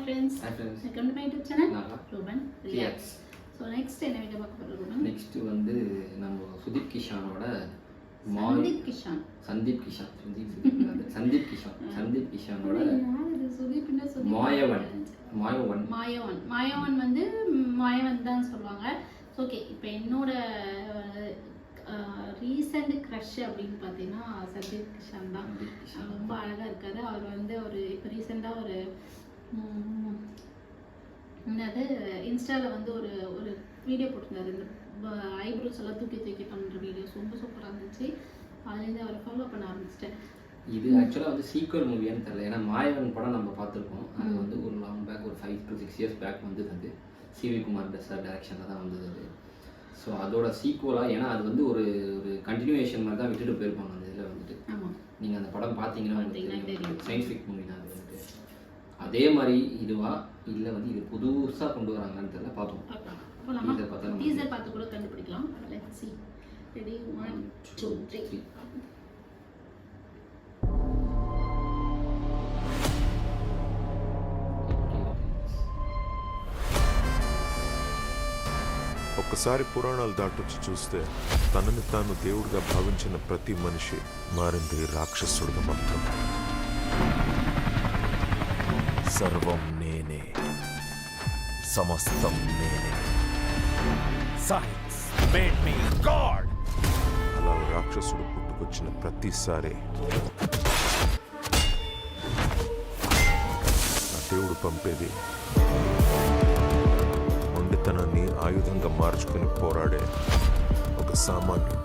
friends. Hi friends. Welcome to my YouTube channel. Nala. Ruben Reacts. So next என்ன video பார்க்க போறோம் Ruben? Next வந்து நம்ம சுதீப் கிஷானோட சந்தீப் கிஷானோட மாயவன் வந்து மாயவன் தான் சொல்லுவாங்க. ஓகே, இப்போ என்னோட ரீசெண்ட் க்ரஷ் அப்படின்னு பார்த்தீங்கன்னா சந்தீப் கிஷான் தான். ரொம்ப அழகாக இருக்காரு. அவர் வந்து இப்போ ரீசெண்டாக என்னது இன்ஸ்டாவில் வந்து ஒரு வீடியோ போட்டிருந்தாரு. இந்த ஐப்ரோஸ் எல்லாம் தூக்கி பண்ணுற வீடியோஸ் ரொம்ப சூப்பராக இருந்துச்சு. அதுலேருந்து அவரை ஃபாலோ பண்ண ஆரம்பிச்சிட்டேன். இது ஆக்சுவலாக வந்து சீக்வல் மூவியான்னு தெரியல. ஏன்னா மாயவன் படம் நம்ம பார்த்துருக்கோம். அது வந்து ஒரு லாங் பேக், ஒரு 5 to 6 years பேக் வந்தது. அது சிவி குமார் சார் டைரக்ஷனில் தான் வந்தது அது. ஸோ அதோட சீக்குவலாக, ஏன்னா அது வந்து ஒரு கண்டினியூவேஷன் மாதிரி தான் விட்டுட்டு போயிருப்பாங்க அந்த இதில் வந்துட்டு. நீங்கள் அந்த படம் பார்த்தீங்கன்னா சயின்ஸ் ஃபிக் மூவி தான் அது வந்துட்டு. அதே மாதிரி இதுவா இல்லை வந்து இது புதுசாக கொண்டு வராங்கன்னு தெரியல. பார்ப்போம். இதை பார்த்தா டீசர் பார்த்து கூட கண்டுபிடிக்கலாம். Let's see. ரெடி 1 2 3. ఒక్కసారి పురాణాలు దాటొచ్చి చూస్తే తనని తాను దేవుడిగా భావించిన ప్రతి మనిషి మారింది రాక్షసుడిగా మాత్రం. సర్వం నేనే, సమస్తం నేనే, సైన్స్ మేడ్ మీ గాడ్. అలా రాక్షసుడు పుట్టుకొచ్చిన ప్రతిసారి ఆ దేవుడు పంపేది తనని ఆయుధంగా మార్చుకుని పోరాడే ఒక సామాన్యుడు.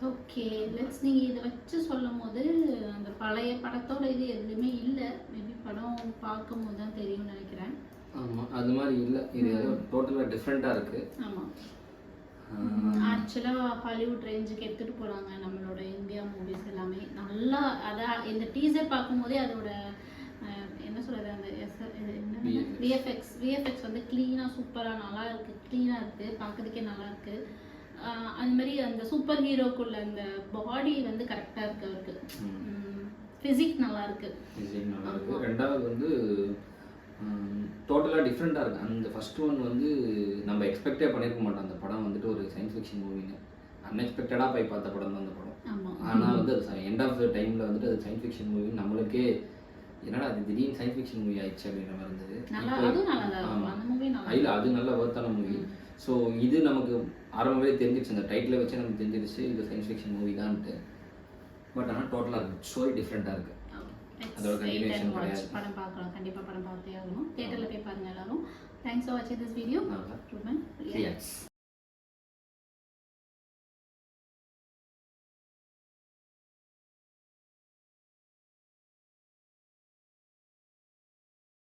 ஓகே, நீங்கள் இதை வச்சு சொல்லும் போது அந்த பழைய படத்தோட இது எதுவுமே இல்லை. மேபி படம் பார்க்கும் போது தான் தெரியும்னு நினைக்கிறேன். ஆமாம், அது மாதிரி இல்லை. இது டோட்டலாக டிஃப்ரெண்ட்டாக இருக்குது. ஆமாம், ஆக்சுவலாக ஹாலிவுட் ரேஞ்சுக்கு எடுத்துகிட்டு போகிறாங்க நம்மளோட இந்தியா மூவிஸ் எல்லாமே. நல்லா அதான் இந்த டீசர் பார்க்கும்போதே அதோட என்ன சொல்கிறது, அந்த விஎஃப்எக்ஸ் வந்து க்ளீனாக சூப்பராக நல்லா இருக்குது. க்ளீனாக இருக்குது, பார்க்குறதுக்கே நல்லா இருக்குது. அந்த மாதிரி அந்த சூப்பர் ஹீரோக்குள்ள அந்த பாடி வந்து கரெக்டாக இருக்கு. அவருக்கு ஃபிசிக் நல்லா இருக்கு. ரெண்டாவது வந்து டோட்டலாக டிஃப்ரெண்ட்டாக இருக்குது. அந்த ஃபர்ஸ்ட் ஒன் வந்து நம்ம எக்ஸ்பெக்டே பண்ணியிருக்க மாட்டோம். அந்த படம் வந்துட்டு ஒரு சயின்ஸ் ஃபிக்ஷன் மூவின்னு அன்எக்ஸ்பெக்டடாக போய் பார்த்த படம் தான் அந்த படம். ஆனால் வந்து அது எண்ட் ஆஃப் த டைமில் வந்துட்டு அது சயின்ஸ் ஃபிக்ஷன் மூவி நம்மளுக்கே என்னடா அது திடீர்னு சயின்ஸ் ஃபிக்ஷன் மூவி ஆயிடுச்சு அப்படின்ற மாதிரி இருந்தது. இல்லை, அது நல்ல ஒர்த்தான மூவி. ஸோ இது நமக்கு ஆரம்பமே தெரிஞ்சிருச்சு, அந்த டைட்டில் வச்சு நமக்கு தெரிஞ்சிருச்சு இது சயின்ஸ் ஃபிக்ஷன் மூவி தான்ட்டு. பட் ஆனால் டோட்டலாக இருக்குது, ஸ்டோரி டிஃப்ரெண்ட்டாக இருக்குது. அதோட கண்டினியூஷன் கிடையாது. படம் பார்க்கலாம், கண்டிப்பாக படம் பார்த்தே ஆகணும். தியேட்டரில் போய் பாருங்கள் எல்லாரும். தேங்க்ஸ் ஃபார் வாட்சிங் திஸ் வீடியோ.